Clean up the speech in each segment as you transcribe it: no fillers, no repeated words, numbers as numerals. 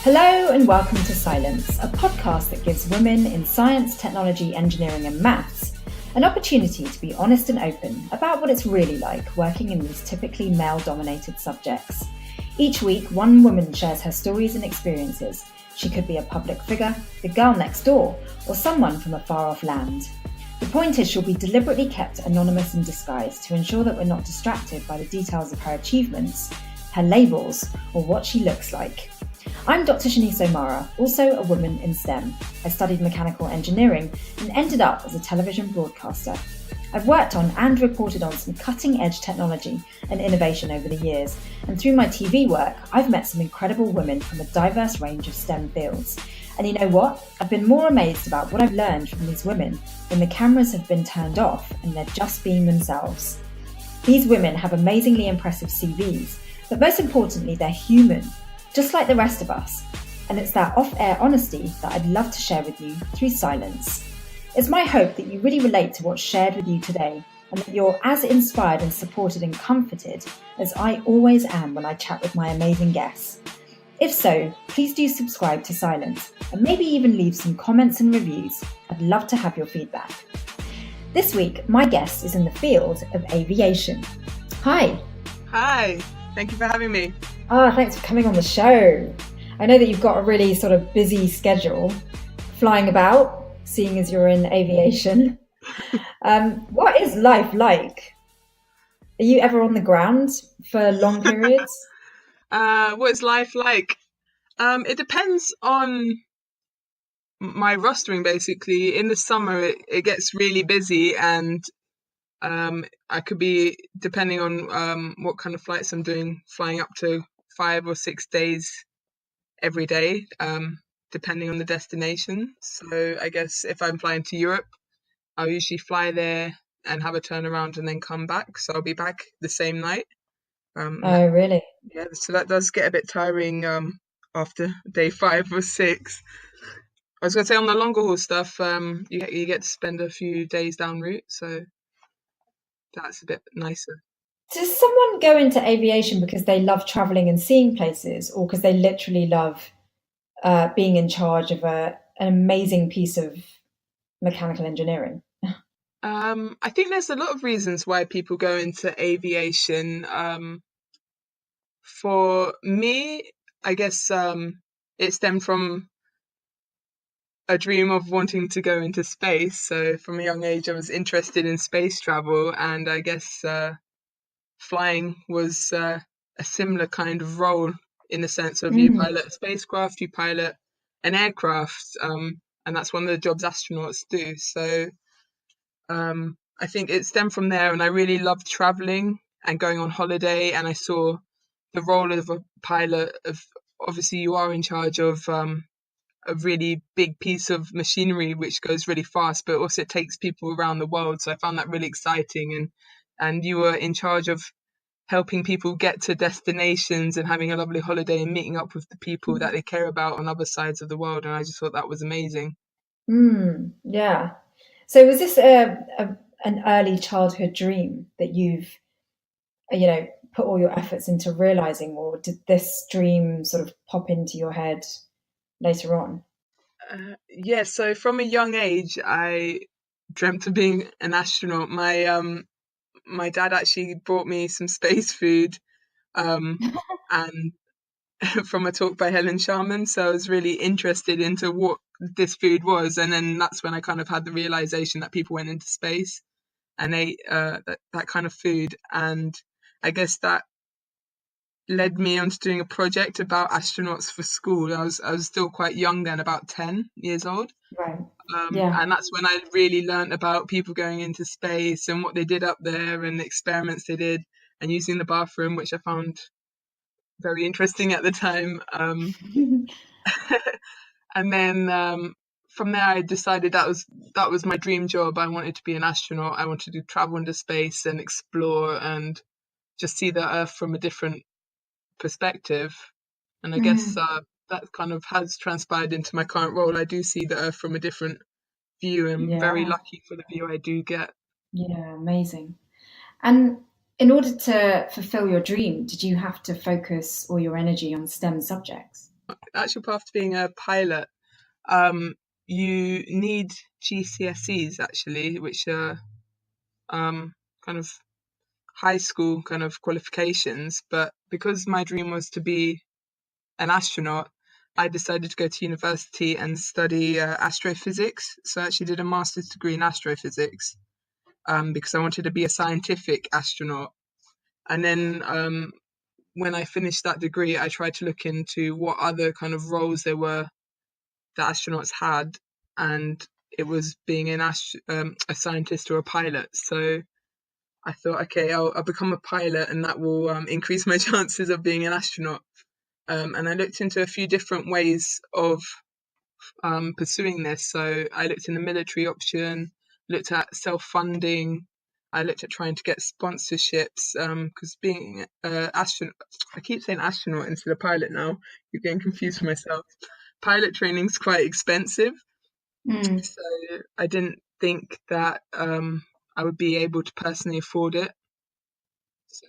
Hello and welcome to Scilence, a podcast that gives women in science, technology, engineering and maths an opportunity to be honest and open about what it's really like working in these typically male-dominated subjects. Each week, one woman shares her stories and experiences. She could be a public figure, the girl next door, or someone from a far-off land. The point is she'll be deliberately kept anonymous and disguised to ensure that we're not distracted by the details of her achievements, her labels, or what she looks like. I'm Dr. Shanice O'Mara, also a woman in STEM. I studied mechanical engineering and ended up as a television broadcaster. I've worked on and reported on some cutting-edge technology and innovation over the years, and through my TV work, I've met some incredible women from a diverse range of STEM fields. And you know what? I've been more amazed about what I've learned from these women when the cameras have been turned off and they're just being themselves. These women have amazingly impressive CVs, but most importantly, they're human, just like the rest of us. And it's that off-air honesty that I'd love to share with you through Scilence. It's my hope that you really relate to what's shared with you today and that you're as inspired and supported and comforted as I always am when I chat with my amazing guests. If so, please do subscribe to Scilence and maybe even leave some comments and reviews. I'd love to have your feedback. This week, my guest is in the field of aviation. Hi. Hi, thank you for having me. Thanks for coming on the show. I know that you've got a really sort of busy schedule, flying about, seeing as you're in aviation. What is life like? Are you ever on the ground for long periods? What is life like? It depends on my rostering, basically. In the summer, it gets really busy, and I could be, depending on what kind of flights I'm doing, flying up to 5 or 6 days every day, depending on the destination. So I guess if I'm flying to Europe, I'll usually fly there and have a turnaround and then come back. So I'll be back the same night. Oh, really? Yeah, so that does get a bit tiring after day 5 or 6. I was going to say on the longer haul stuff, you get to spend a few days down route, so that's a bit nicer. Does someone go into aviation because they love traveling and seeing places, or because they literally love being in charge of an amazing piece of mechanical engineering? I think there's a lot of reasons why people go into aviation. For me, I guess it stemmed from a dream of wanting to go into space. So from a young age, I was interested in space travel, and I guess flying was a similar kind of role, in the sense of you pilot a spacecraft, you pilot an aircraft, and that's one of the jobs astronauts do. So I think it stemmed from there, and I really loved traveling and going on holiday, and I saw the role of a pilot. Of obviously, you are in charge of a really big piece of machinery which goes really fast, but also it takes people around the world. So I found that really exciting, and you were in charge of helping people get to destinations and having a lovely holiday and meeting up with the people that they care about on other sides of the world. And I just thought that was amazing. Yeah. So was this an early childhood dream that you've, put all your efforts into realizing, or did this dream sort of pop into your head later on? Yeah, so from a young age, I dreamt of being an astronaut. My dad actually brought me some space food, and from a talk by Helen Sharman. So I was really interested into what this food was, and then that's when I kind of had the realization that people went into space and ate that kind of food, and I guess that led me on to doing a project about astronauts for school. I was still quite young then, about 10 years old. Right. Yeah. And that's when I really learned about people going into space and what they did up there and the experiments they did and using the bathroom, which I found very interesting at the time. And then from there, I decided that was my dream job. I wanted to be an astronaut. I wanted to travel into space and explore and just see the Earth from a different perspective. And I guess that kind of has transpired into my current role. I do see the Earth from a different view, and I'm very lucky for the view I do get. Yeah, amazing. And in order to fulfill your dream, did you have to focus all your energy on STEM subjects? actual path to being a pilot, you need GCSEs actually, which are kind of high school kind of qualifications. But because my dream was to be an astronaut, I decided to go to university and study astrophysics. So I actually did a master's degree in astrophysics because I wanted to be a scientific astronaut. And then when I finished that degree, I tried to look into what other kind of roles there were that astronauts had, and it was being a scientist or a pilot. So I thought, okay, I'll become a pilot, and that will increase my chances of being an astronaut. And I looked into a few different ways of pursuing this. So I looked in the military option, looked at self-funding. I looked at trying to get sponsorships because being astronaut, I keep saying astronaut instead of pilot now. You're getting confused for myself. Pilot training is quite expensive, so I didn't think that I would be able to personally afford it. So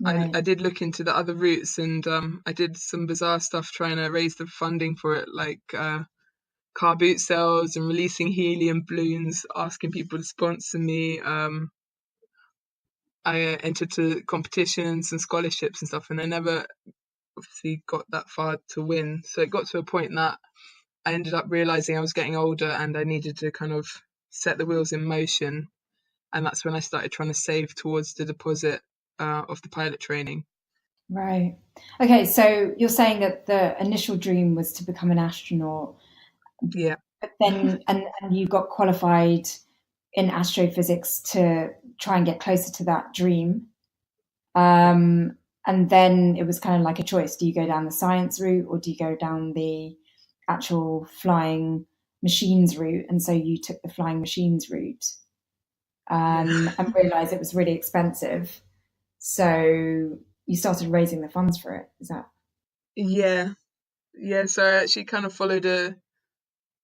Right. I did look into the other routes, and I did some bizarre stuff trying to raise the funding for it, like car boot sales and releasing helium balloons, asking people to sponsor me. I entered to competitions and scholarships and stuff, and I never obviously got that far to win. So it got to a point that I ended up realizing I was getting older and I needed to kind of set the wheels in motion. And that's when I started trying to save towards the deposit of the pilot training. Right. Okay, so you're saying that the initial dream was to become an astronaut, Yeah. but then and you got qualified in astrophysics to try and get closer to that dream. And then it was kind of like a choice. Do you go down the science route or do you go down the actual flying machines route? And so you took the flying machines route and realized it was really expensive. So you started raising the funds for it. Is that? Yeah. Yeah. So I actually kind of followed a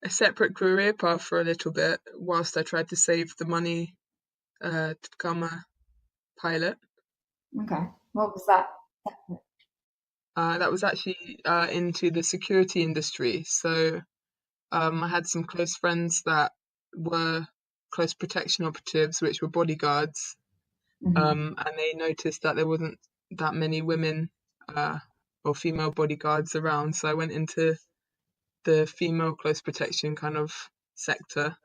separate career path for a little bit whilst I tried to save the money to become a pilot. Okay. What was that? That was actually into the security industry. So I had some close friends that were close protection operatives, which were bodyguards, Mhm. and they noticed that there wasn't that many women or female bodyguards around. So I went into the female close protection kind of sector,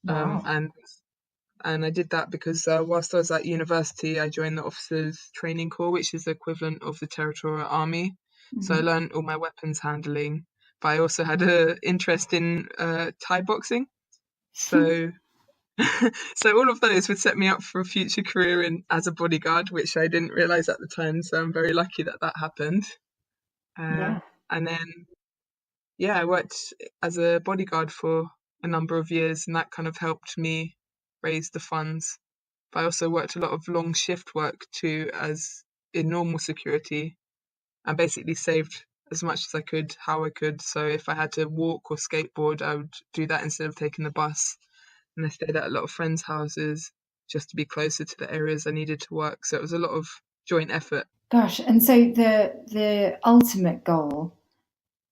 Wow. and I did that because whilst I was at university, I joined the Officers Training Corps, which is the equivalent of the Territorial Army. So I Mhm. learned all my weapons handling, but I also had an interest in Thai boxing. So, so all of those would set me up for a future career in as a bodyguard, which I didn't realize at the time. So I'm very lucky that that happened. Yeah. And then, yeah, I worked as a bodyguard for a number of years, and that kind of helped me raise the funds. But I also worked a lot of long shift work too, as in normal security, and basically saved as much as I could, how I could. So if I had to walk or skateboard, I would do that instead of taking the bus. And I stayed at a lot of friends' houses just to be closer to the areas I needed to work. So it was a lot of joint effort. Gosh. And so the ultimate goal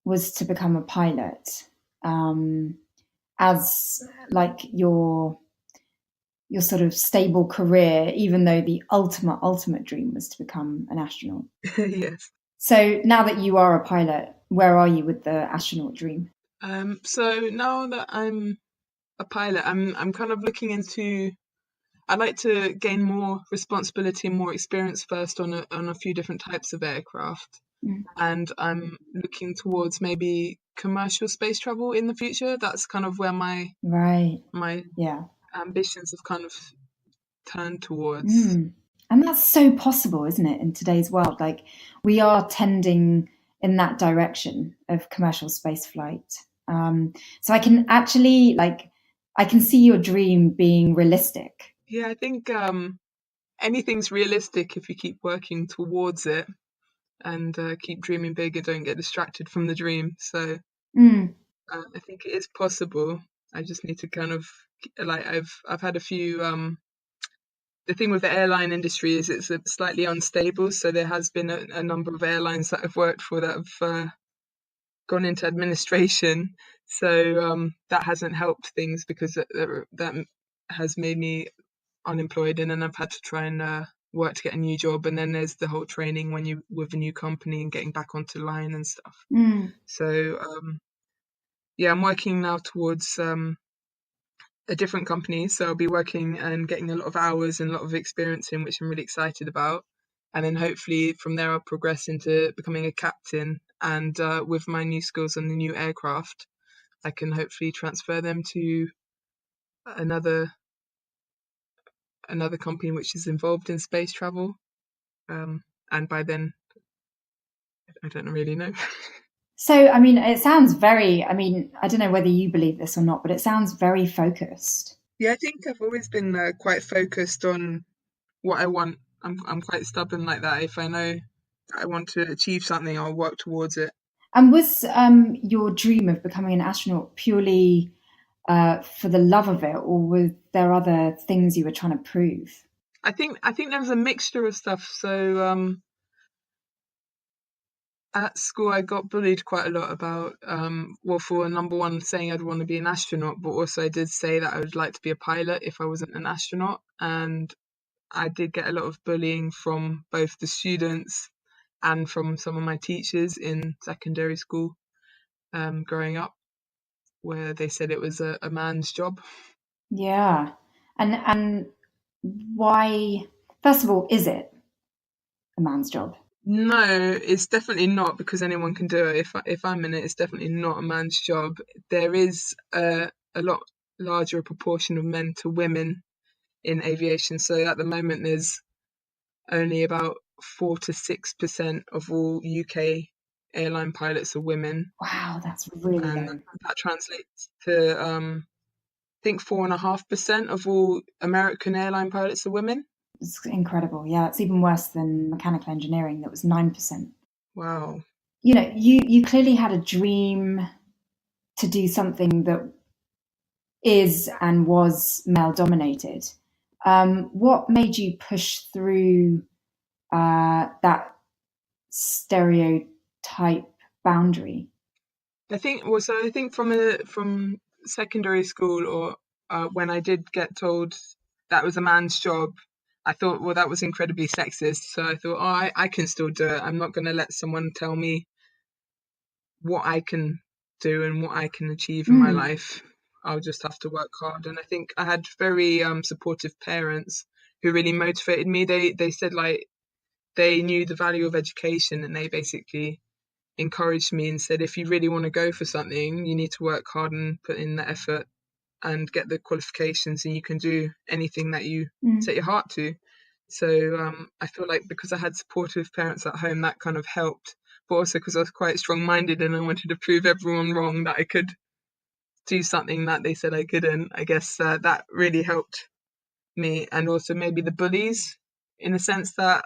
was to become a pilot, um, as like your sort of stable career, even though the ultimate dream was to become an astronaut. Yes. So now that you are a pilot, where are you with the astronaut dream? So now that I'm a pilot, I'm kind of looking into. I'd like to gain more responsibility and more experience first on a few different types of aircraft, Mm. and I'm looking towards maybe commercial space travel in the future. That's kind of where Right. my Yeah. ambitions have kind of turned towards. Mm. And that's so possible, isn't it, in today's world? Like we are tending in that direction of commercial space flight. So I can actually I can see your dream being realistic. Yeah, I think anything's realistic if you keep working towards it and keep dreaming big and don't get distracted from the dream. So Mm. I think it is possible. I just need to kind of like I've had a few the thing with the airline industry is it's slightly unstable. So there has been a number of airlines that I've worked for that have gone into administration. So that hasn't helped things, because that has made me unemployed, and then I've had to try and work to get a new job. And then there's the whole training when you with a new company and getting back onto line and stuff. So yeah, I'm working now towards a different company. So I'll be working and getting a lot of hours and a lot of experience in, which I'm really excited about. And then hopefully from there I'll progress into becoming a captain. And with my new skills on the new aircraft, I can hopefully transfer them to another company which is involved in space travel. And by then, I don't really know. So, I mean, it sounds very, I mean, I don't know whether you believe this or not, but it sounds very focused. Yeah, I think I've always been quite focused on what I want. I'm quite stubborn like that. If I know that I want to achieve something, I'll work towards it. And was your dream of becoming an astronaut purely for the love of it, or were there other things you were trying to prove? I think there was a mixture of stuff. So at school, I got bullied quite a lot about, well, for number one, saying I'd want to be an astronaut, but also I did say that I would like to be a pilot if I wasn't an astronaut. And I did get a lot of bullying from both the students and from some of my teachers in secondary school growing up, where they said it was a man's job. Yeah. And why, first of all, is it a man's job? No, it's definitely not, because anyone can do it. If I'm in it, it's definitely not a man's job. There is a lot larger proportion of men to women in aviation. So at the moment, there's only about 4 to 6% of all UK airline pilots are women, Wow, that's really and low. that translates to I think 4.5% of all American airline pilots are women. It's incredible. Yeah, it's even worse than mechanical engineering. That was 9%. Wow. You know, you clearly had a dream to do something that is and was male dominated. What made you push through that stereotype boundary? I think from secondary school, or when I did get told that was a man's job, I thought, well, that was incredibly sexist. So I thought, oh, I can still do it. I'm not going to let someone tell me what I can do and what I can achieve in my life. I'll just have to work hard. And I think I had very supportive parents who really motivated me. They said, like, they knew the value of education, and they basically encouraged me and said, if you really want to go for something, you need to work hard and put in the effort and get the qualifications, and you can do anything that you set your heart to. So I feel like because I had supportive parents at home, that kind of helped. But also because I was quite strong-minded and I wanted to prove everyone wrong that I could do something that they said I couldn't. I guess that really helped me. And also maybe the bullies, in the sense that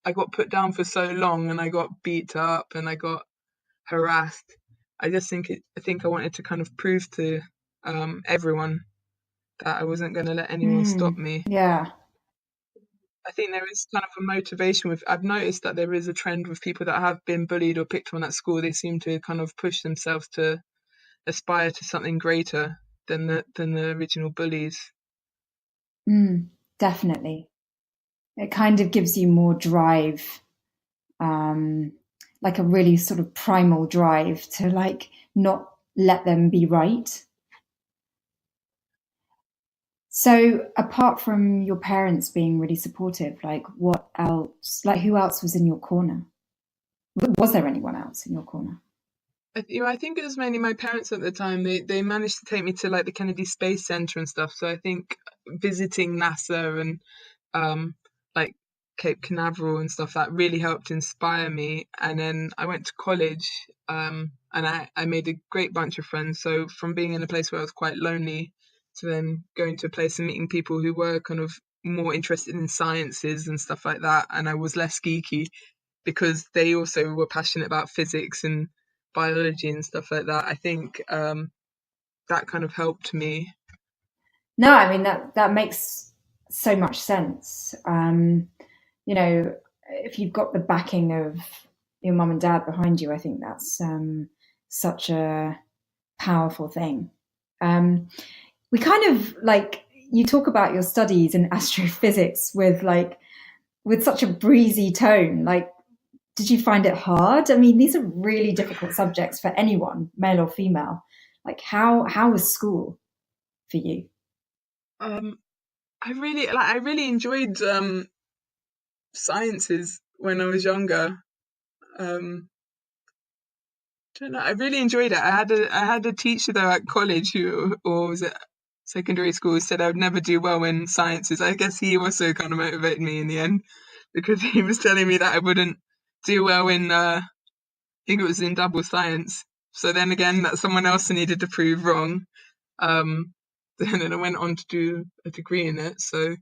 I got put down for so long and I got beat up and I got harassed. I think I wanted to kind of prove to everyone that I wasn't going to let anyone stop me. Yeah. I think there is kind of a motivation with. I've noticed that there is a trend with people that have been bullied or picked on at school. They seem to kind of push themselves to aspire to something greater than the original bullies. Definitely. It kind of gives you more drive, like a really sort of primal drive to like not let them be right. So apart from your parents being really supportive, like what else, like who else was in your corner? Was there anyone else in your corner? I think it was mainly my parents at the time. They managed to take me to like the Kennedy Space Center and stuff. So I think visiting NASA and like Cape Canaveral and stuff, that really helped inspire me. And then I went to college, and I made a great bunch of friends. So from being in a place where I was quite lonely to then going to a place and meeting people who were kind of more interested in sciences and stuff like that, and I was less geeky because they also were passionate about physics and biology and stuff like that. I think that kind of helped me. No, I mean that makes so much sense. You know, if you've got the backing of your mum and dad behind you. I think that's such a powerful thing. We kind of like you talk about your studies in astrophysics with such a breezy tone. Like, did you find it hard? I mean, these are really difficult subjects for anyone, male or female. Like, how was school for you? Um, I really enjoyed sciences when I was younger. Um, don't know, I really enjoyed it. I had a teacher though at college who, or was it secondary school, said I would never do well in sciences. I guess he also kind of motivated me in the end because he was telling me that I wouldn't do well in I think it was in double science. So then again, that someone else needed to prove wrong. Um, then I went on to do a degree in it. So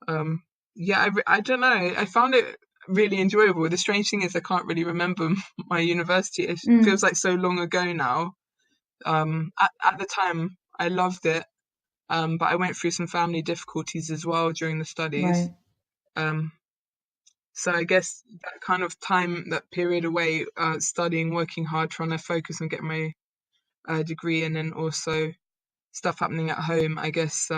um, yeah, I don't know. I found it really enjoyable. The strange thing is I can't really remember my university. It Mm, feels like so long ago now. At the time, I loved it, but I went through some family difficulties as well during the studies. right. Um, so I guess that kind of time, that period away, studying, working hard, trying to focus on getting my degree, and then also stuff happening at home, I guess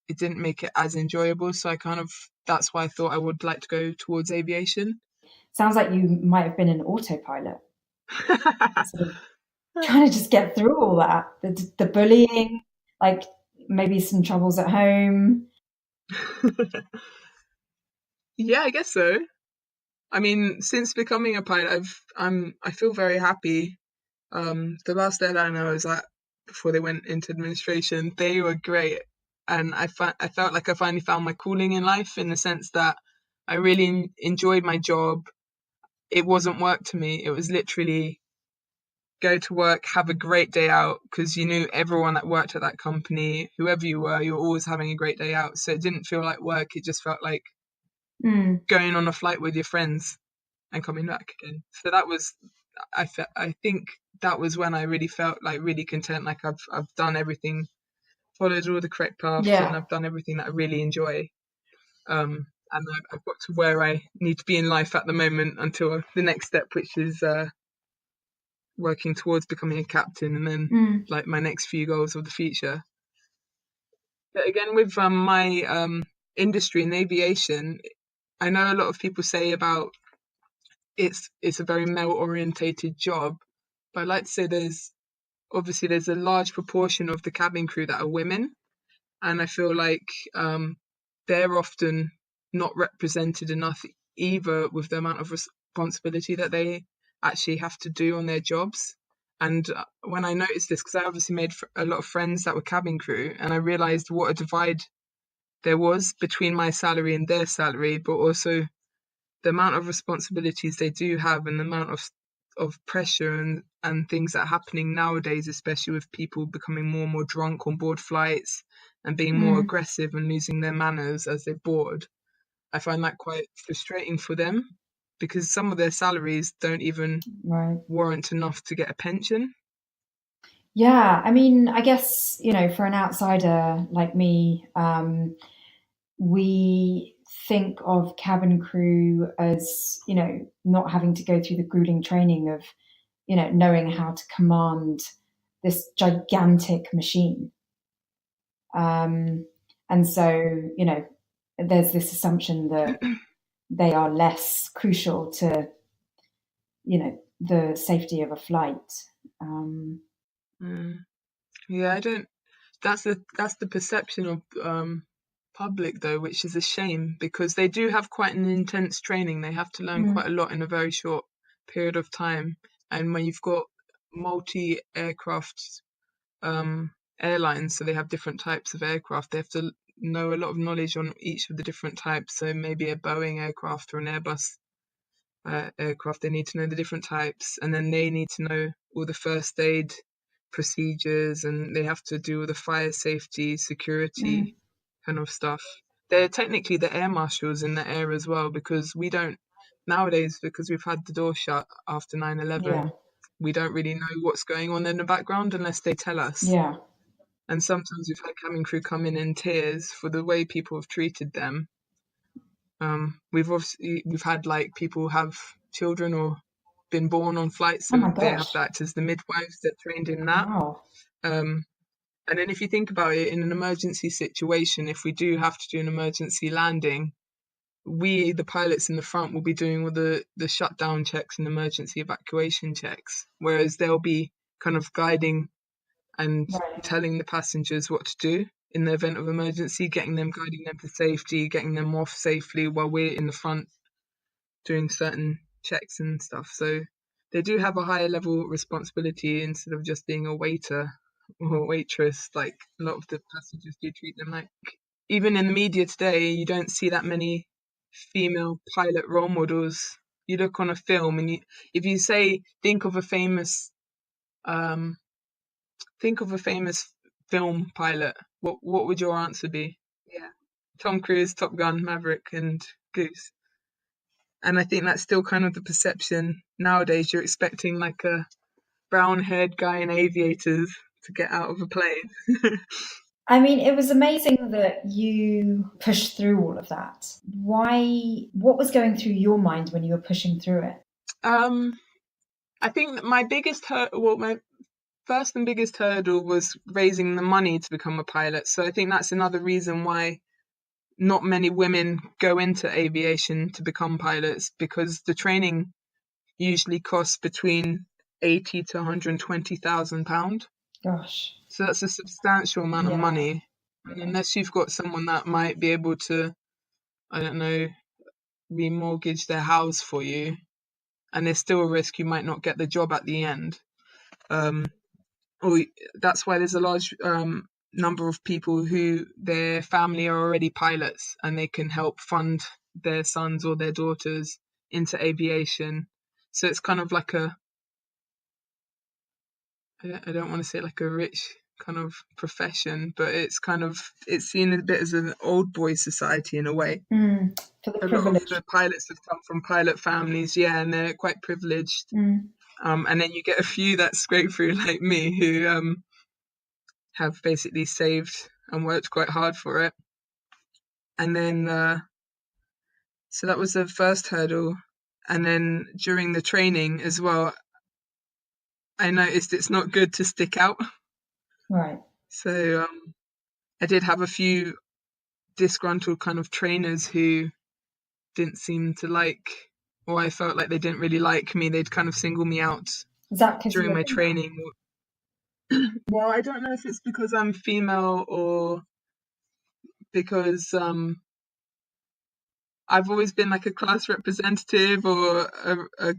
it didn't make it as enjoyable. So I kind of that's why I thought I would like to go towards aviation. Sounds like you might have been an autopilot, sort of trying to just get through all that. The bullying, like maybe some troubles at home. Yeah, I guess so. I mean, since becoming a pilot, I feel very happy. The last airline I was at before they went into administration, they were great, and I felt like I finally found my calling in life in the sense that I really enjoyed my job. It wasn't work to me. It was literally go to work, have a great day out because you knew everyone that worked at that company, whoever you were always having a great day out. So it didn't feel like work. It just felt like Mm, going on a flight with your friends and coming back again. So that was, I think that was when I really felt like really content. Like I've done everything, followed all the correct paths, and yeah. I've done everything that I really enjoy. And I've got to where I need to be in life at the moment until the next step, which is working towards becoming a captain, and then Mm, like my next few goals of the future. But again, with my industry in aviation, I know a lot of people say about it's a very male orientated job, but I'd like to say there's a large proportion of the cabin crew that are women, and I feel like they're often not represented enough either with the amount of responsibility that they actually have to do on their jobs. And when I noticed this, because I obviously made a lot of friends that were cabin crew, and I realized what a divide there was between my salary and their salary, but also the amount of responsibilities they do have and the amount of pressure and things that are happening nowadays, especially with people becoming more and more drunk on board flights and being more mm, aggressive and losing their manners as they board. I find that quite frustrating for them because some of their salaries don't even right. warrant enough to get a pension. Yeah, I mean, I guess, for an outsider like me, we think of cabin crew as, not having to go through the grueling training of, knowing how to command this gigantic machine. And so, there's this assumption that they are less crucial to, the safety of a flight. Mm. Yeah, I don't. That's the perception of public though, which is a shame because they do have quite an intense training. They have to learn Mm, quite a lot in a very short period of time. And when you've got multi-aircraft airlines, so they have different types of aircraft, they have to know a lot of knowledge on each of the different types. So maybe a Boeing aircraft or an Airbus aircraft, they need to know the different types, and then they need to know all the first aid procedures, and they have to do all the fire safety, mm, security kind of stuff. They're technically the air marshals in the air as well, because we don't nowadays, because we've had the door shut after 9/11, yeah, we don't really know what's going on in the background unless they tell us. yeah. And sometimes we've had cabin crew come in tears for the way people have treated them. We've had like people have children or been born on flights, Oh so my they have gosh. that as the midwives that trained in that. Wow. Um, and then if you think about it, in an emergency situation, if we do have to do an emergency landing, we, the pilots in the front, will be doing all the shutdown checks and emergency evacuation checks, whereas they'll be kind of guiding and Right. telling the passengers what to do in the event of emergency, guiding them to safety, getting them off safely while we're in the front doing certain checks and stuff. So they do have a higher level responsibility instead of just being a waiter or a waitress, like a lot of the passengers do treat them like. Even in the media today, you don't see that many female pilot role models. You look on a film and if you say, um, think of a famous film pilot, what would your answer be? Yeah. Tom Cruise, Top Gun, Maverick, and Goose. And I think that's still kind of the perception nowadays. You're expecting like a brown-haired guy in aviators to get out of a plane. I mean, it was amazing that you pushed through all of that. Why, what was going through your mind when you were pushing through it? I think that my first and biggest hurdle was raising the money to become a pilot. So I think that's another reason why not many women go into aviation to become pilots, because the training usually costs between 80 to £120,000. Gosh. So that's a substantial amount of Yeah. money. And unless you've got someone that might be able to, I don't know, remortgage their house for you, and there's still a risk you might not get the job at the end. Um, or that's why there's a large number of people who their family are already pilots and they can help fund their sons or their daughters into aviation. So it's kind of like I don't want to say like a rich kind of profession, but it's seen a bit as an old boy society in a way. For the A lot of privilege. the pilots have come from pilot families, yeah, and they're quite privileged. And then you get a few that scrape through like me who have basically saved and worked quite hard for it. And then so that was the first hurdle. And then during the training as well, I noticed it's not good to stick out. Right. So I did have a few disgruntled kind of trainers who didn't seem to like, or I felt like they didn't really like me. They'd kind of single me out Is that because you during were my female? training. Well, I don't know if it's because I'm female or because I've always been like a class representative or a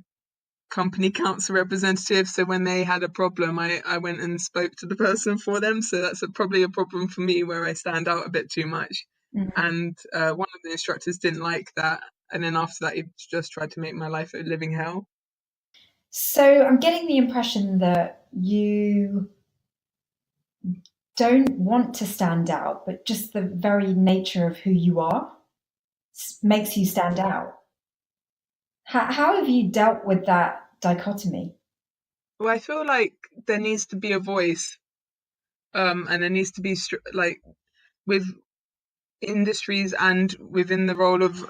company council representative. So when they had a problem, I went and spoke to the person for them. So that's probably a problem for me where I stand out a bit too much. And one of the instructors didn't like that. And then after that, he just tried to make my life a living hell. So I'm getting the impression that you don't want to stand out, but just the very nature of who you are makes you stand out. How have you dealt with that dichotomy? Well, I feel like there needs to be a voice, and there needs to be like with industries and within the role of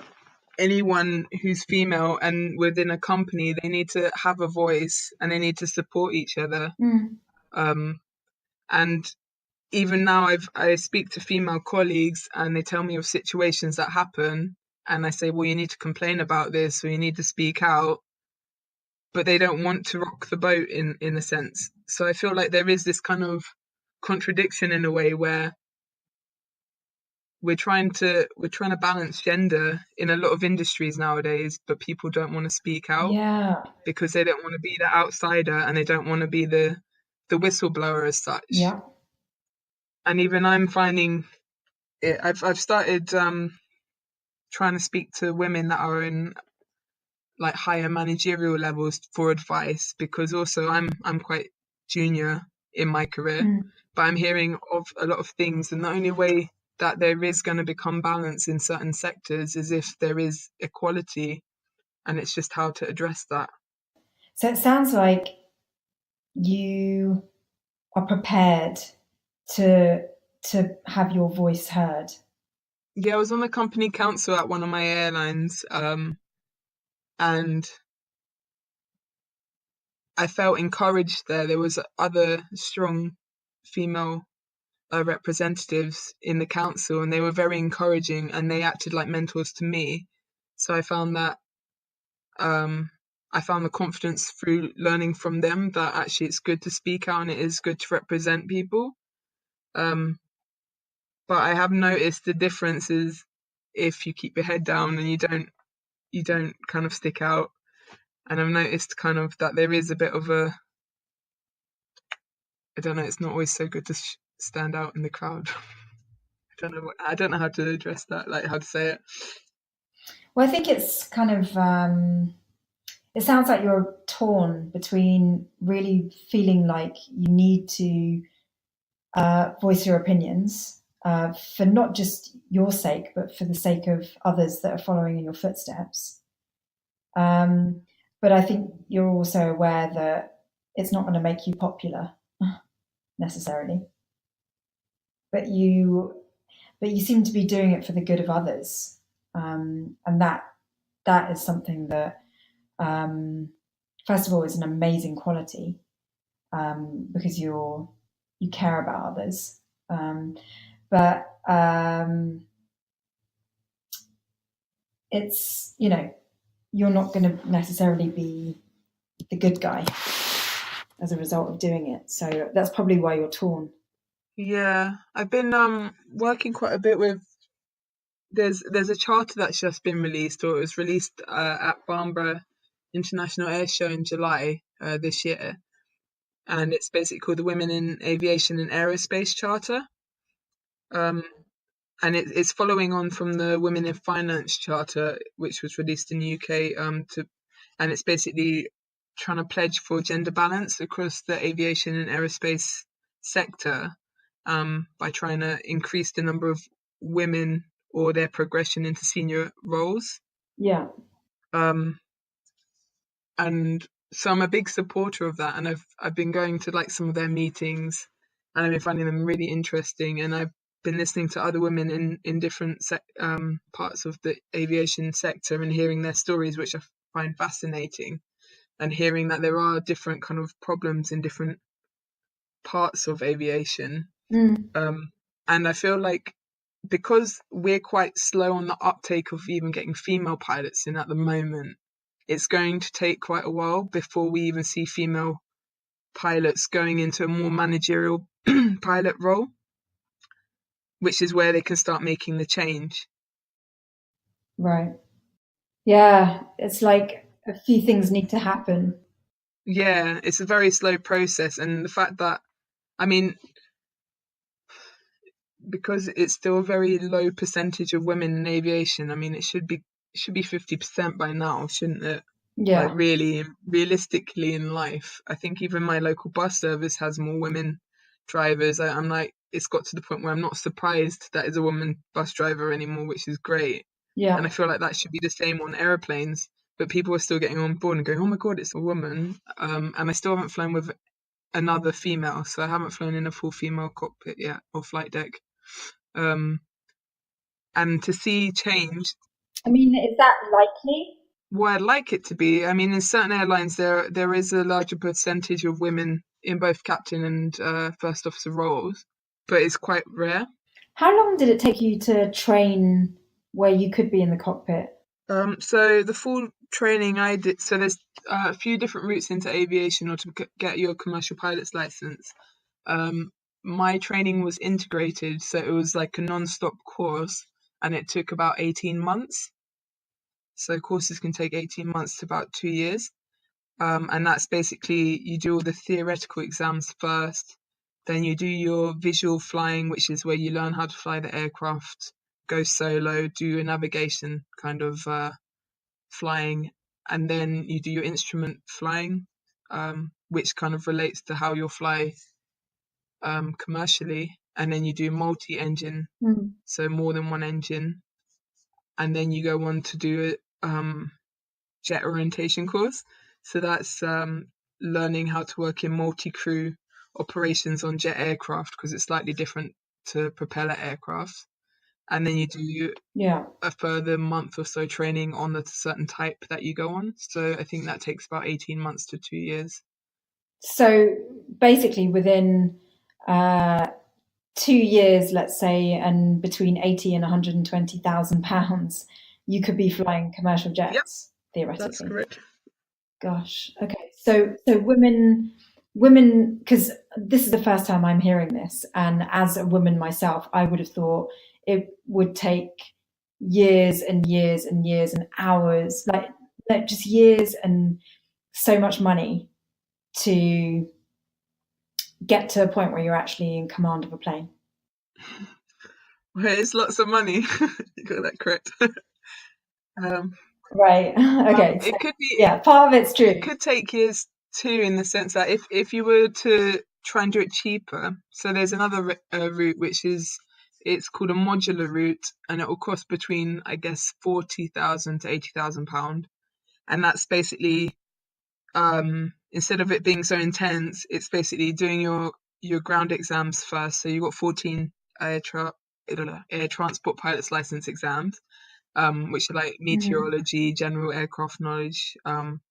anyone who's female and within a company, they need to have a voice and they need to support each other. And even now, I speak to female colleagues and they tell me of situations that happen, and I say, well, you need to complain about this or you need to speak out, but they don't want to rock the boat in a sense. So I feel like there is this kind of contradiction in a way where we're trying to balance gender in a lot of industries nowadays, but people don't want to speak out Yeah. because they don't want to be the outsider and they don't want to be the whistleblower as such. Yeah. And even I'm finding it, I've started trying to speak to women that are in like higher managerial levels for advice, because also I'm quite junior in my career, but I'm hearing of a lot of things, and the only way that there is going to become balance in certain sectors is if there is equality, and it's just how to address that. So it sounds like you are prepared to have your voice heard. Yeah, I was on the company council at one of my airlines, and I felt encouraged there. There was other strong female representatives in the council, and they were very encouraging, and they acted like mentors to me. So I found the confidence through learning from them that actually it's good to speak out and it is good to represent people. Um, but I have noticed the difference is if you keep your head down and you don't kind of stick out. And I've noticed kind of that there is a bit of a, I don't know, it's not always so good to stand out in the crowd. I don't know how to address that, like how to say it. Well, I think it's kind of, it sounds like you're torn between really feeling like you need to voice your opinions for not just your sake, but for the sake of others that are following in your footsteps. But I think you're also aware that it's not going to make you popular necessarily. But you seem to be doing it for the good of others, and that is something that, first of all, is an amazing quality, because you care about others, but it's, you're not going to necessarily be the good guy as a result of doing it. So that's probably why you're torn. Yeah, I've been working quite a bit with. There's a charter that's just been released, or it was released at Farnborough International Air Show in July this year, and it's basically called the Women in Aviation and Aerospace Charter. And it's following on from the Women in Finance Charter, which was released in the UK. And it's basically trying to pledge for gender balance across the aviation and aerospace sector, by trying to increase the number of women or their progression into senior roles. Yeah. And so I'm a big supporter of that, and I've been going to like some of their meetings, and I've been finding them really interesting, and I've been listening to other women in different parts of the aviation sector and hearing their stories, which I find fascinating, and hearing that there are different kind of problems in different parts of aviation. And I feel like because we're quite slow on the uptake of even getting female pilots in at the moment, it's going to take quite a while before we even see female pilots going into a more managerial pilot role, which is where they can start making the change. Right. Yeah, it's like a few things need to happen. Yeah, it's a very slow process. And the fact that, I mean, because it's still a very low percentage of women in aviation, I mean, it should be 50% by now, shouldn't it? Yeah. Like really, realistically in life, I think even my local bus service has more women drivers. I'm like, it's got to the point where I'm not surprised that it's a woman bus driver anymore, which is great. Yeah. And I feel like that should be the same on airplanes, but people are still getting on board and going, oh my God, it's a woman. And I still haven't flown with another female, so I haven't flown in a full female cockpit yet or flight deck. And to see change. I mean, is that likely? Well, I'd like it to be. I mean, in certain airlines, there is a larger percentage of women in both captain and first officer roles, but it's quite rare. How long did it take you to train where you could be in the cockpit? So the full training I did, so there's a few different routes into aviation or to get your commercial pilot's license. My training was integrated, so it was like a non-stop course, and it took about 18 months. So courses can take 18 months to about 2 years. And that's basically, you do all the theoretical exams first, then you do your visual flying, which is where you learn how to fly the aircraft, go solo, do your navigation kind of flying, and then you do your instrument flying, which kind of relates to how you'll fly commercially. And then you do multi-engine, so more than one engine. And then you go on to do a jet orientation course. So that's learning how to work in multi-crew operations on jet aircraft, because it's slightly different to propeller aircraft. And then you do a further month or so training on the certain type that you go on. So I think that takes about 18 months to 2 years. So basically, within 2 years, let's say, and between 80 and 120,000 pounds, you could be flying commercial Yep, jets that's theoretically. correct. Gosh. Okay. So women, because this is the first time I'm hearing this, and as a woman myself, I would have thought it would take years and years and years and hours, like just years and so much money to get to a point where you're actually in command of a plane. Well, it's lots of money. You got that correct. um, Right. Okay. So it could be. yeah, part of it's It true. could take years too, in the sense that if you were to try and do it cheaper, so there's another route which is, it's called a modular route, and it will cost between, I guess, 40,000 to 80,000 pound, and that's basically, instead of it being so intense, it's basically doing your ground exams first. So you got 14 air transport pilot's license exams, which are like Hmm. meteorology, general aircraft knowledge,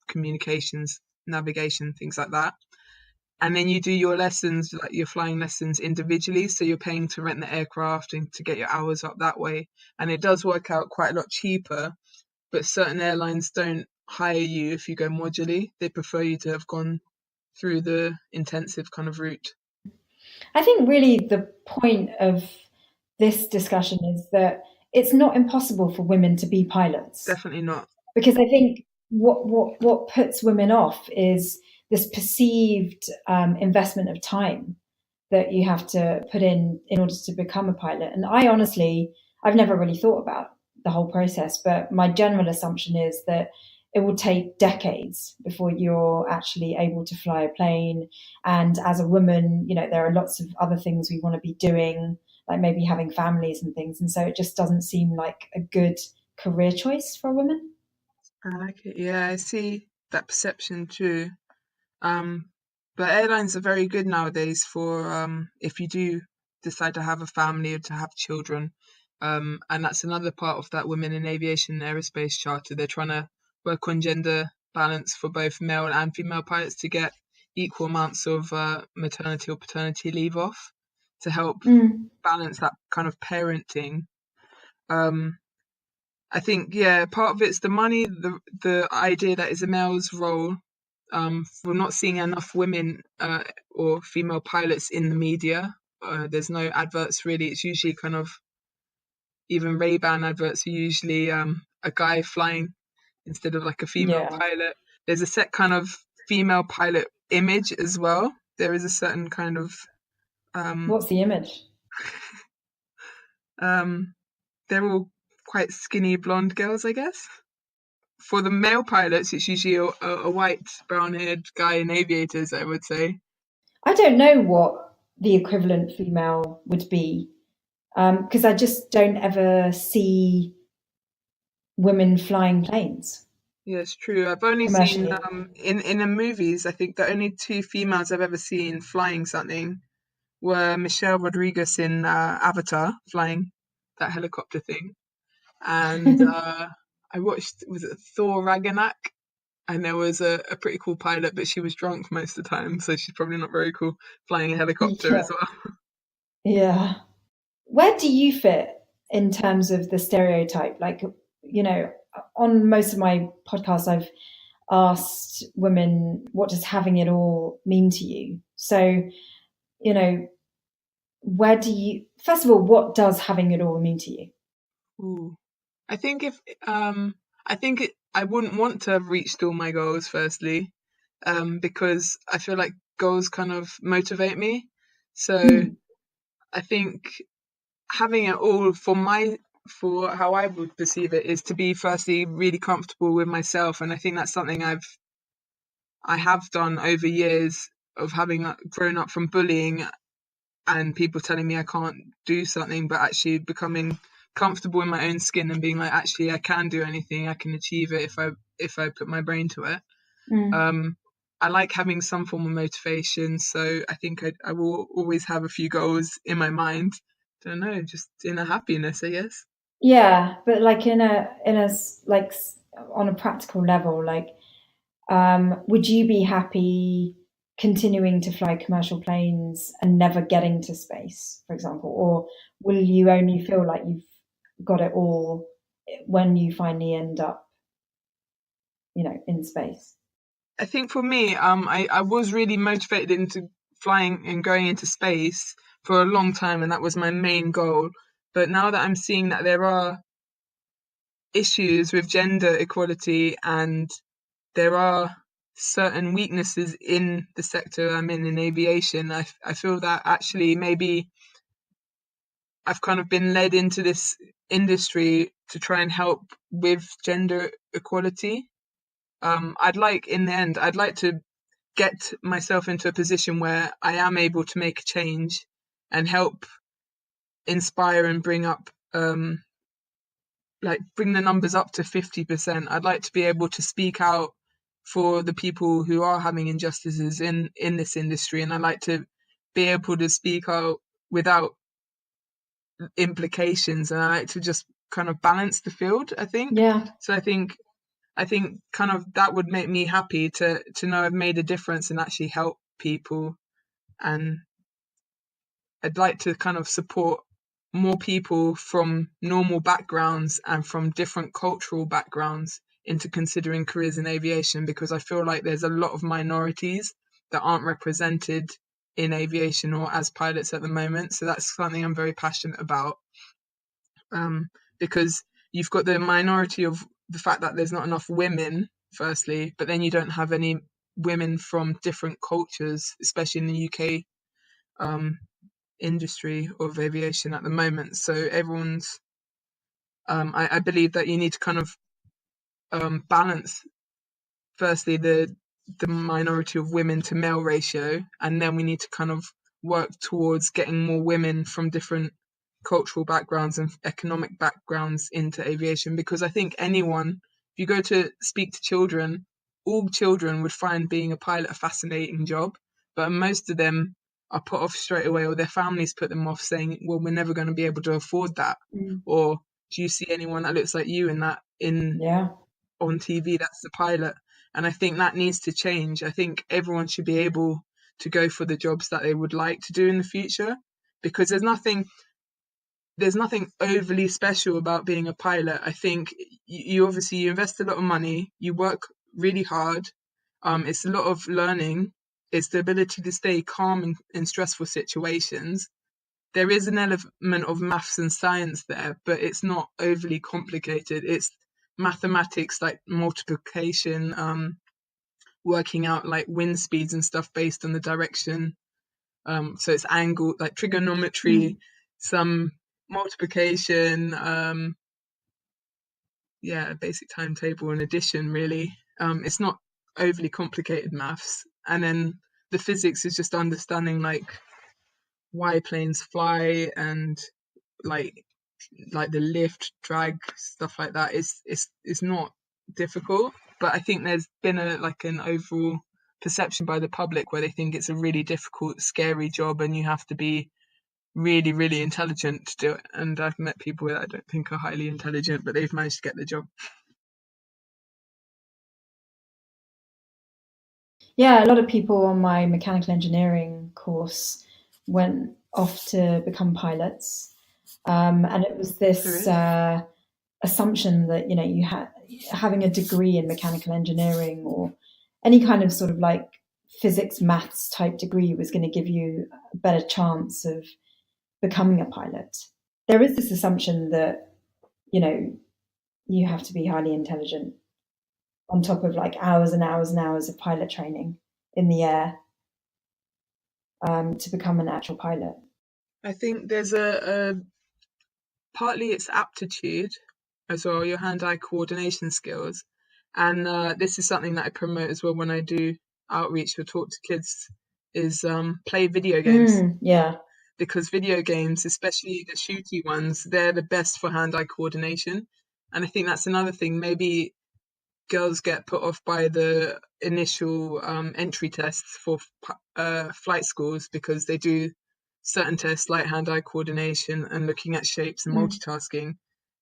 communications, navigation, things like that. And then you do your lessons, like your flying lessons individually. So you're paying to rent the aircraft and to get your hours up that way. And it does work out quite a lot cheaper, but certain airlines don't hire you if you go modularly. They prefer you to have gone through the intensive kind of route. I think really the point of this discussion is that it's not impossible for women to be pilots, Definitely not. because I think what puts women off is this perceived investment of time that you have to put in order to become a pilot. And I honestly, I've never really thought about the whole process, but my general assumption is that it will take decades before you're actually able to fly a plane. And as a woman, there are lots of other things we want to be doing, like maybe having families and things. And so it just doesn't seem like a good career choice for a woman. I like it. Yeah, I see that perception too. Um, but airlines are very good nowadays for, if you do decide to have a family or to have children. And that's another part of that Women in Aviation and Aerospace Charter. They're trying to work on gender balance for both male and female pilots to get equal amounts of maternity or paternity leave off, to help Mm. balance that kind of parenting. Um, I think, yeah, part of it's the money, the idea that it's a male's role. We're not seeing enough women or female pilots in the media. There's no adverts really. It's usually kind of, even Ray-Ban adverts are usually a guy flying instead of like a female Yeah. pilot. There's a set kind of female pilot image as well. There is a certain kind of um, What's the image? um, they're all quite skinny blonde girls, I guess. For the male pilots, it's usually a white, brown-haired guy in aviators, I would say. I don't know what the equivalent female would be, because I just don't ever see women flying planes Yeah, it's true. I've only seen commercially. in the movies. I think the only two females I've ever seen flying something were Michelle Rodriguez in Avatar, flying that helicopter thing, and I watched, was it Thor Ragnarok? And there was a pretty cool pilot, but she was drunk most of the time, so she's probably not very cool flying a helicopter Yeah, as well. yeah. Where do you fit in terms of the stereotype? Like, you know, on most of my podcasts, I've asked women, what does having it all mean to you? So, you know, where do you, first of all, what does having it all mean to you? Ooh. I think if I think I wouldn't want to have reached all my goals firstly, because I feel like goals kind of motivate me. So Mm, I think having it all, for how I would perceive it, is to be firstly really comfortable with myself, and I think that's something I have done over years of having grown up from bullying and people telling me I can't do something, but actually becoming comfortable in my own skin and being like, actually, I can do anything. I can achieve it if I put my brain to it. mm. Um, I like having some form of motivation, so I think I will always have a few goals in my mind. Don't know, just inner happiness, I guess. Yeah, but like on a practical level, like, would you be happy? continuing to fly commercial planes and never getting to space, for example? Or will you only feel like you've got it all when you finally end up, in space? I think for me, I was really motivated into flying and going into space for a long time, and that was my main goal. But now that I'm seeing that there are issues with gender equality and there are certain weaknesses in the sector I'm in aviation, I feel that actually maybe I've kind of been led into this industry to try and help with gender equality. In the end, I'd like to get myself into a position where I am able to make a change and help inspire and bring up, bring the numbers up to 50%. I'd like to be able to speak out for the people who are having injustices in this industry, and I'd like to be able to speak out without implications, and I like to just kind of balance the field, I think. Yeah. So I think kind of that would make me happy to know I've made a difference and actually help people. And I'd like to kind of support more people from normal backgrounds and from different cultural backgrounds into considering careers in aviation, because I feel like there's a lot of minorities that aren't represented in aviation or as pilots at the moment. So that's something I'm very passionate about, because you've got the minority of the fact that there's not enough women, firstly, but then you don't have any women from different cultures, especially in the UK industry of aviation at the moment. So everyone's, I believe that you need to kind of balance, firstly, the minority of women to male ratio, and then we need to kind of work towards getting more women from different cultural backgrounds and economic backgrounds into aviation, because I think if you go to speak to children, all children would find being a pilot a fascinating job, but most of them are put off straight away, or their families put them off, saying, well, we're never going to be able to afford that. Or do you see anyone that looks like you on TV that's the pilot? And I think that needs to change. I think everyone should be able to go for the jobs that they would like to do in the future, because there's nothing overly special about being a pilot. I think you obviously invest a lot of money, you work really hard. It's a lot of learning. It's the ability to stay calm in stressful situations. There is an element of maths and science there, but it's not overly complicated. It's mathematics like multiplication, working out like wind speeds and stuff based on the direction. So it's angle, like trigonometry, some multiplication, basic timetable and addition, really. It's not overly complicated maths. And then the physics is just understanding like why planes fly and like the lift, drag, stuff like that. It's not difficult, but I think there's been an overall perception by the public where they think it's a really difficult, scary job, and you have to be really, really intelligent to do it. And I've met people that I don't think are highly intelligent, but they've managed to get the job. Yeah, a lot of people on my mechanical engineering course went off to become pilots, and it was this assumption that you having a degree in mechanical engineering or any kind of sort of like physics, maths type degree was going to give you a better chance of becoming a pilot. There is this assumption that you have to be highly intelligent on top of like hours and hours and hours of pilot training in the air to become an actual pilot. I think there's partly it's aptitude as well, your hand-eye coordination skills. And this is something that I promote as well when I do outreach or talk to kids, is play video games. Yeah. Because video games, especially the shooty ones, they're the best for hand-eye coordination. And I think that's another thing. Maybe girls get put off by the initial entry tests for flight schools because they do certain tests like hand-eye coordination and looking at shapes and multitasking.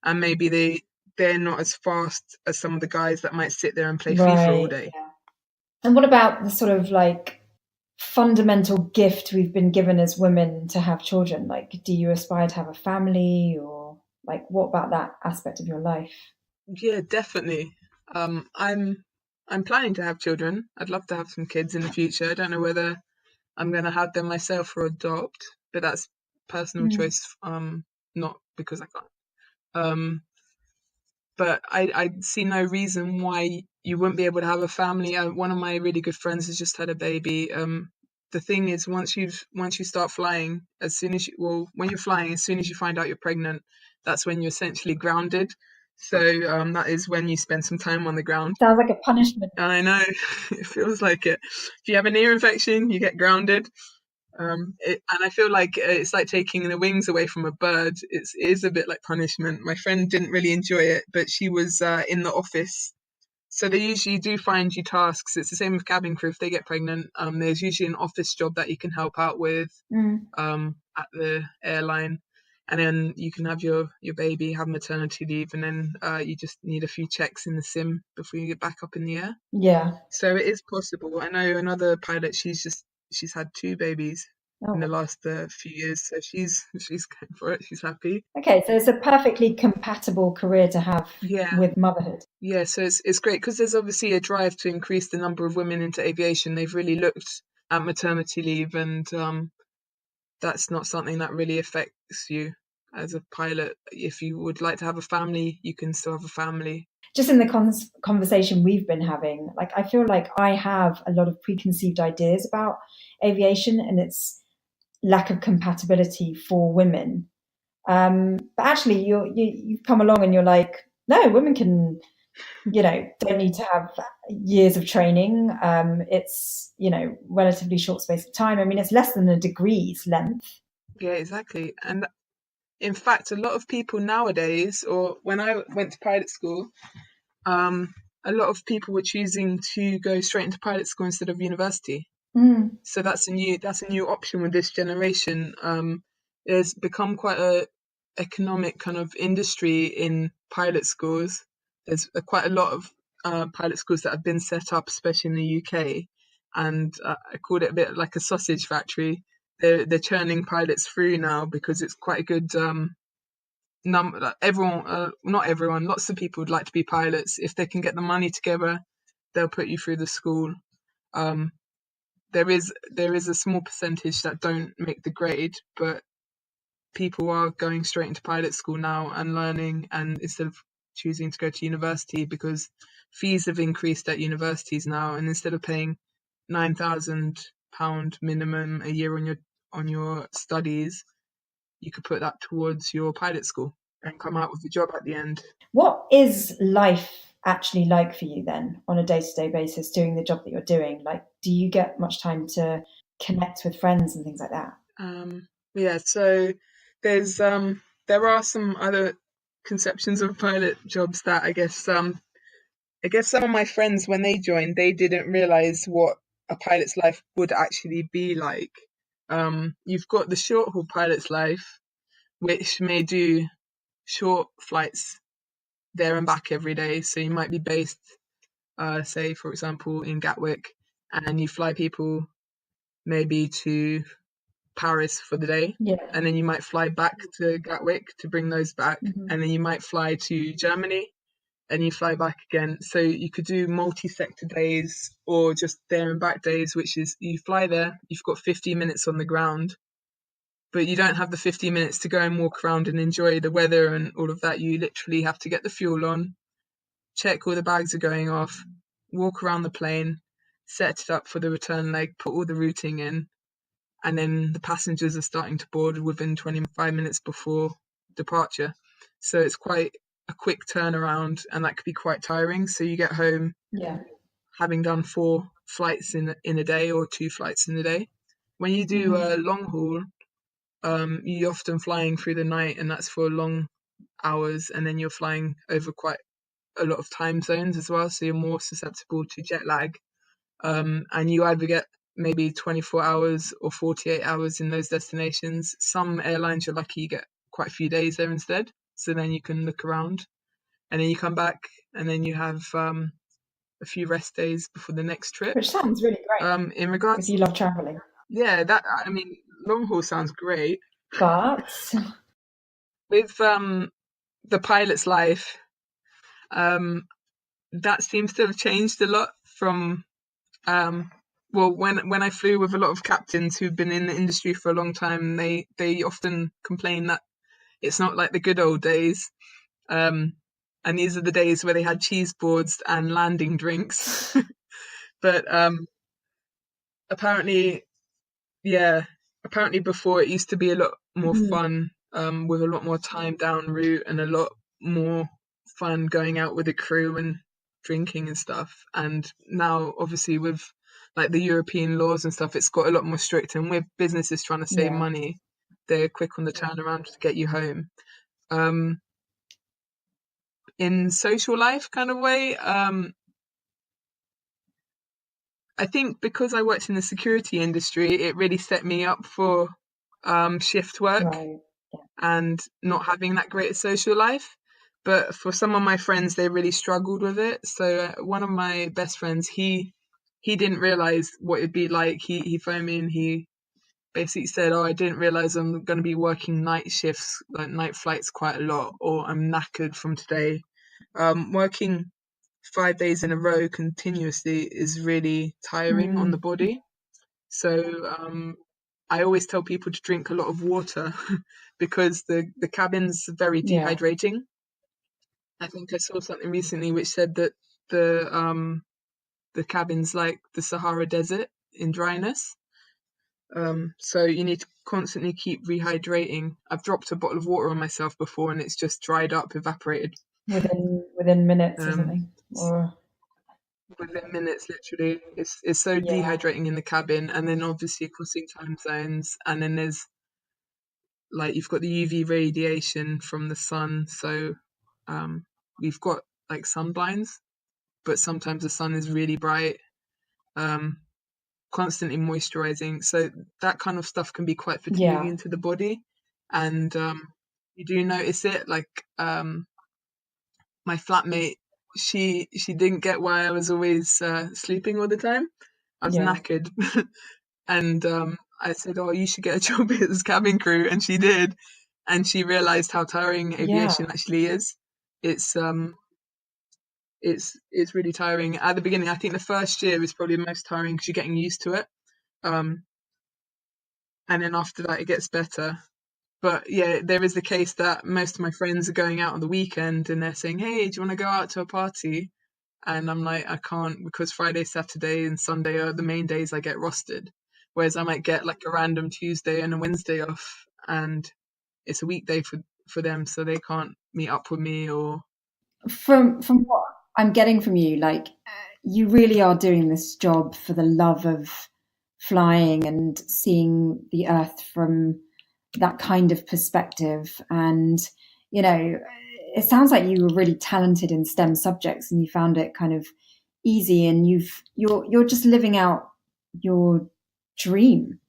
And maybe they're not as fast as some of the guys that might sit there and play FIFA all day. Yeah. And what about the sort of like fundamental gift we've been given as women to have children? Like, do you aspire to have a family, or like, what about that aspect of your life? Yeah, definitely. I'm planning to have children. I'd love to have some kids in the future. I don't know whether I'm going to have them myself or adopt, but that's personal Mm. choice. Not because I can't. Um, but I see no reason why you wouldn't be able to have a family. One of my really good friends has just had a baby. The thing is, once you start flying, when you're flying, as soon as you find out you're pregnant, that's when you're essentially grounded. So that is when you spend some time on the ground. Sounds like a punishment. I know, it feels like it. If you have an ear infection, you get grounded. And I feel like it's like taking the wings away from a bird. It is a bit like punishment. My friend didn't really enjoy it, but she was in the office. So they usually do find you tasks. It's the same with cabin crew. If they get pregnant, there's usually an office job that you can help out with Mm. at the airline. And then you can have your baby, have maternity leave, and then you just need a few checks in the sim before you get back up in the air. Yeah. So it is possible. I know another pilot. She's had two babies in the Oh. last few years, so she's going for it. She's happy. Okay, so it's a perfectly compatible career to have Yeah, with motherhood. yeah. So it's great because there's obviously a drive to increase the number of women into aviation. They've really looked at maternity leave, and that's not something that really affects you as a pilot. If you would like to have a family, you can still have a family. Just in the conversation we've been having, like, I feel like I have a lot of preconceived ideas about aviation and its lack of compatibility for women. But actually, you've come along and you're like, no, women can, don't need to have years of training. It's, relatively short space of time. I mean, it's less than a degree's length. Yeah, exactly. And in fact, a lot of people nowadays, or when I went to pilot school, um, a lot of people were choosing to go straight into pilot school instead of university. Mm. So that's a new option with this generation. There's become quite a economic kind of industry in pilot schools. There's quite a lot of pilot schools that have been set up, especially in the UK, and I called it a bit like a sausage factory. They're churning pilots through now because it's quite a good number. Like everyone, not everyone, lots of people would like to be pilots. If they can get the money together, they'll put you through the school. Um, there is a small percentage that don't make the grade, but people are going straight into pilot school now and learning, and instead of choosing to go to university, because fees have increased at universities now, and instead of paying £9,000 minimum a year on your studies, you could put that towards your pilot school and come out with a job at the end. What is life actually like for you then on a day-to-day basis doing the job that you're doing? Like, do you get much time to connect with friends and things like that? Yeah, so there's there are some other conceptions of pilot jobs that I guess some of my friends, when they joined, they didn't realize what a pilot's life would actually be like. You've got the short haul pilot's life, which may do short flights there and back every day. So you might be based, say, for example, in Gatwick, and you fly people maybe to Paris for the day, Yeah. and then you might fly back to Gatwick to bring those back, Hmm. and then you might fly to Germany and you fly back again. So you could do multi-sector days or just there and back days, which is you fly there, you've got 50 minutes on the ground, but you don't have the 50 minutes to go and walk around and enjoy the weather and all of that. You literally have to get the fuel on, check all the bags are going off, walk around the plane, set it up for the return leg, put all the routing in, and then the passengers are starting to board within 25 minutes before departure. So it's quite a quick turnaround, and that could be quite tiring. So you get home Yeah. having done 4 flights in a day or 2 flights in a day. When you do Hmm. a long haul, you're often flying through the night, and that's for long hours, and then you're flying over quite a lot of time zones as well, so you're more susceptible to jet lag. And you either get maybe 24 hours or 48 hours in those destinations. Some airlines, you're lucky, you get quite a few days there instead. So then you can look around, and then you come back, and then you have a few rest days before the next trip. Which sounds really great In if regards, you love traveling. yeah, I mean, long haul sounds great. But With the pilot's life, um, that seems to have changed a lot from well, when I flew with a lot of captains who've been in the industry for a long time, they often complain that it's not like the good old days. And these are the days where they had cheese boards and landing drinks. But apparently, yeah, apparently before it used to be a lot more fun, with a lot more time down route and a lot more fun going out with the crew and drinking and stuff. And now, obviously, with like the European laws and stuff, it's got a lot more strict. And with businesses trying to save money, they're quick on the turnaround to get you home. In social life kind of way, I think because I worked in the security industry, it really set me up for shift work and not having that great social life. But for some of my friends, they really struggled with it. So one of my best friends, he didn't realize what it'd be like. He phoned me and he basically said, "Oh, I didn't realize I'm going to be working night shifts, like night flights, quite a lot, or I'm knackered from today." Working 5 days in a row continuously is really tiring on the body. So I always tell people to drink a lot of water because the cabin's very dehydrating. I think I saw something recently which said that the cabin's like the Sahara Desert in dryness. So you need to constantly keep rehydrating. I've dropped a bottle of water on myself before and it's just dried up, evaporated. Within minutes or something, or within minutes, literally. It's so dehydrating in the cabin, and then obviously crossing time zones, and then there's like you've got the UV radiation from the sun, so we've got like sun blinds, but sometimes the sun is really bright, constantly moisturizing, so that kind of stuff can be quite fatiguing to the body, and you do notice it. Like my flatmate, she didn't get why I was always sleeping all the time. I was knackered, and I said, "Oh, you should get a job as cabin crew," and she did, and she realized how tiring aviation actually is. It's really tiring at the beginning. I think the first year is probably the most tiring because you're getting used to it, and then after that it gets better. But yeah, there is the case that most of my friends are going out on the weekend and they're saying, "Hey, do you want to go out to a party?" And I'm like, I can't, because Friday, Saturday, and Sunday are the main days I get rostered. Whereas I might get like a random Tuesday and a Wednesday off, and it's a weekday for them, so they can't meet up with me. Or from what I'm getting from you, like you really are doing this job for the love of flying and seeing the Earth from that kind of perspective. And you know, it sounds like you were really talented in STEM subjects and you found it kind of easy, and you're just living out your dream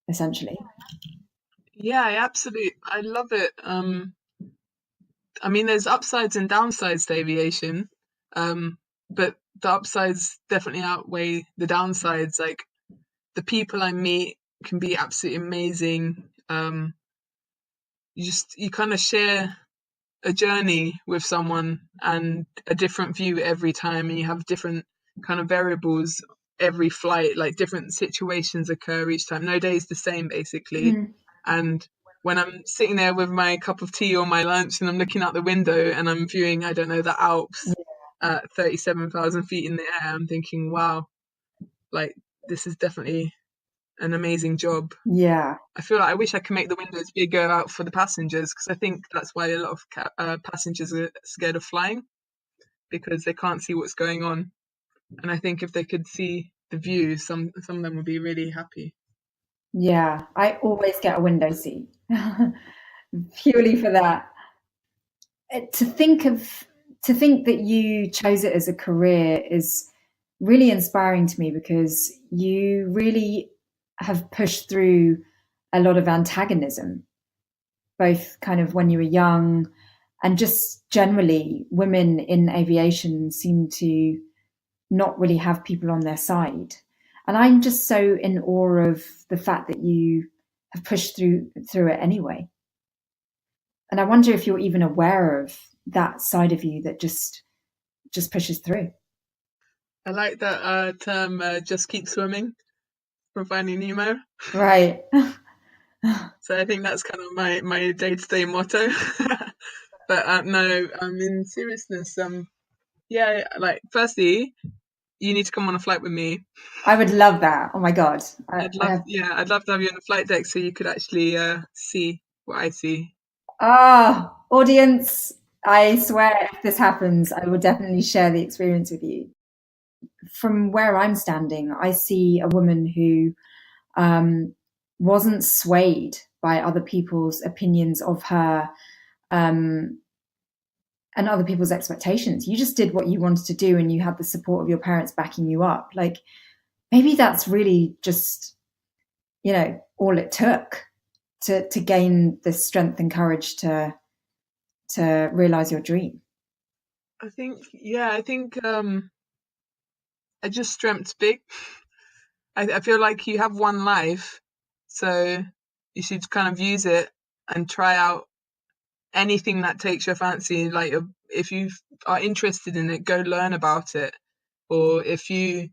essentially. yeah, I love it. I mean, there's upsides and downsides to aviation, but the upsides definitely outweigh the downsides. Like the people I meet can be absolutely amazing. You kind of share a journey with someone and a different view every time, and you have different kind of variables every flight, like different situations occur each time. No day is the same basically. And when I'm sitting there with my cup of tea or my lunch and I'm looking out the window and I'm viewing, I don't know, the Alps at 37,000 feet in the air, I'm thinking, wow, like this is definitely an amazing job. I feel like I wish I could make the windows bigger out for the passengers, because I think that's why a lot of passengers are scared of flying, because they can't see what's going on. And I think if they could see the view, some of them would be really happy. I always get a window seat purely for that. To think that you chose it as a career is really inspiring to me, because you really have pushed through a lot of antagonism, both kind of when you were young and just generally women in aviation seem to not really have people on their side. And I'm just so in awe of the fact that you have pushed through it anyway. And I wonder if you're even aware of that side of you that just pushes through. I like that term, just keep swimming, from Finding Nemo. Right. So I think that's kind of my day-to-day motto. But no, in seriousness, yeah, like firstly, you need to come on a flight with me. I would love that. Oh my God. I'd love to have you on the flight deck so you could actually see what I see. Audience, I swear if this happens, I will definitely share the experience with you. From where I'm standing, I see a woman who wasn't swayed by other people's opinions of her and other people's expectations. You just did what you wanted to do and you had the support of your parents backing you up. Like, maybe that's really just, all it took to gain the strength and courage to realize your dream. I think I just dreamt big. I feel like you have one life, so you should kind of use it and try out anything that takes your fancy. Like, if you are interested in it, go learn about it. Or if you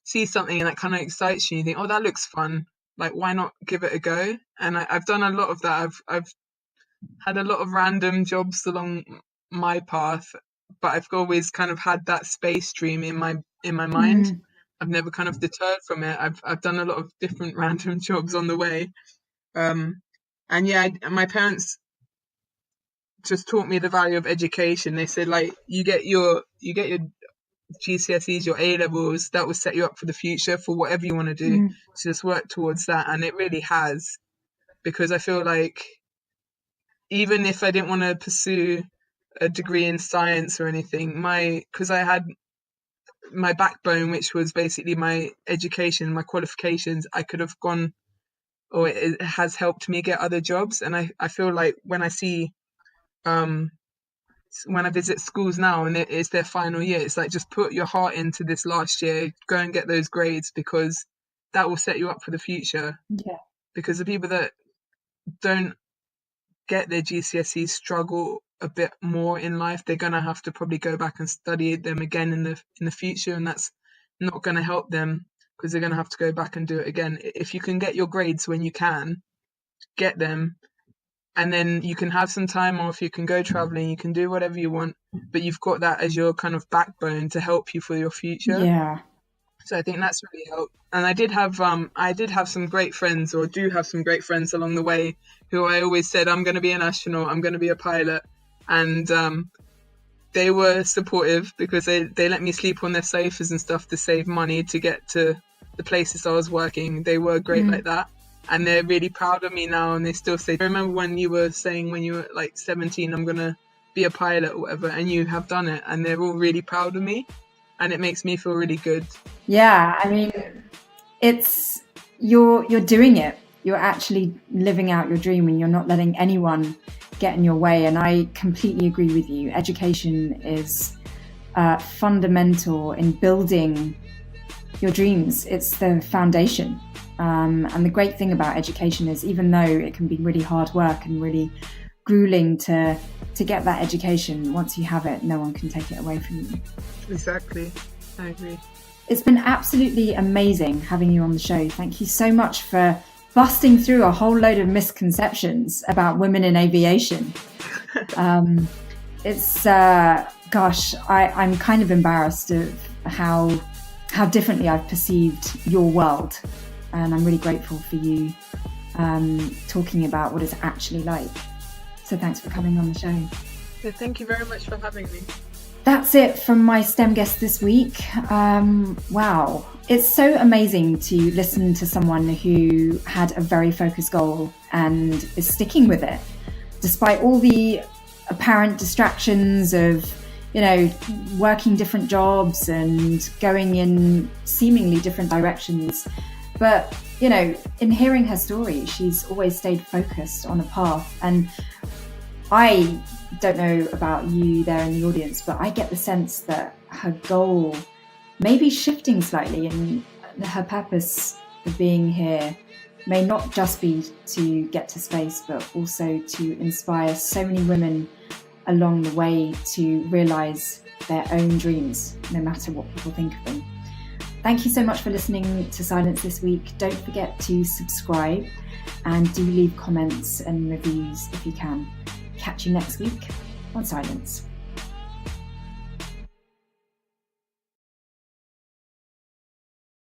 see something and that kind of excites you, you think, oh, that looks fun. Like, why not give it a go? And I've done a lot of that. I've had a lot of random jobs along my path, but I've always kind of had that space dream in my mind. Mm. I've never kind of deterred from it. I've done a lot of different random jobs on the way. And yeah, my parents just taught me the value of education. They said, like, you get your GCSEs, your A levels, that will set you up for the future for whatever you want to do. So just work towards that. And it really has, because I feel like even if I didn't want to pursue a degree in science or anything, because I had my backbone, which was basically my education, my qualifications, I could have gone, or it has helped me get other jobs. And I feel like when I see when I visit schools now and it's their final year, it's like, just put your heart into this last year, go and get those grades, because that will set you up for the future. Yeah. Because the people that don't get their GCSEs struggle a bit more in life. They're going to have to probably go back and study them again in the future, and that's not going to help them, because they're going to have to go back and do it again. If you can get your grades when you can, get them, and then you can have some time off, you can go traveling, you can do whatever you want, but you've got that as your kind of backbone to help you for your future. Yeah. So I think that's really helped. And I did have some great friends, or do have some great friends along the way, who I always said, I'm going to be an astronaut, I'm going to be a pilot. And they were supportive, because they let me sleep on their sofas and stuff to save money to get to the places I was working. They were great like that. And they're really proud of me now. And they still say, I remember when you were saying when you were like 17, I'm going to be a pilot or whatever, and you have done it. And they're all really proud of me. And it makes me feel really good. Yeah, I mean, it's you're doing it. You're actually living out your dream, and you're not letting anyone get in your way. And I completely agree with you. Education is fundamental in building your dreams. It's the foundation. And the great thing about education is, even though it can be really hard work and really grueling to get that education, once you have it, no one can take it away from you. Exactly. I agree. It's been absolutely amazing having you on the show. Thank you so much for busting through a whole load of misconceptions about women in aviation. It's I'm kind of embarrassed of how differently I've perceived your world, and I'm really grateful for you talking about what it's actually like. So thanks for coming on the show. So thank you very much for having me. That's it from my STEM guest this week. Wow. It's so amazing to listen to someone who had a very focused goal and is sticking with it, despite all the apparent distractions of, working different jobs and going in seemingly different directions. But, in hearing her story, she's always stayed focused on a path. And I don't know about you there in the audience, but I get the sense that her goal maybe shifting slightly, and her purpose for being here may not just be to get to space, but also to inspire so many women along the way to realise their own dreams, no matter what people think of them. Thank you so much for listening to Scilence this week. Don't forget to subscribe and do leave comments and reviews if you can. Catch you next week on Scilence.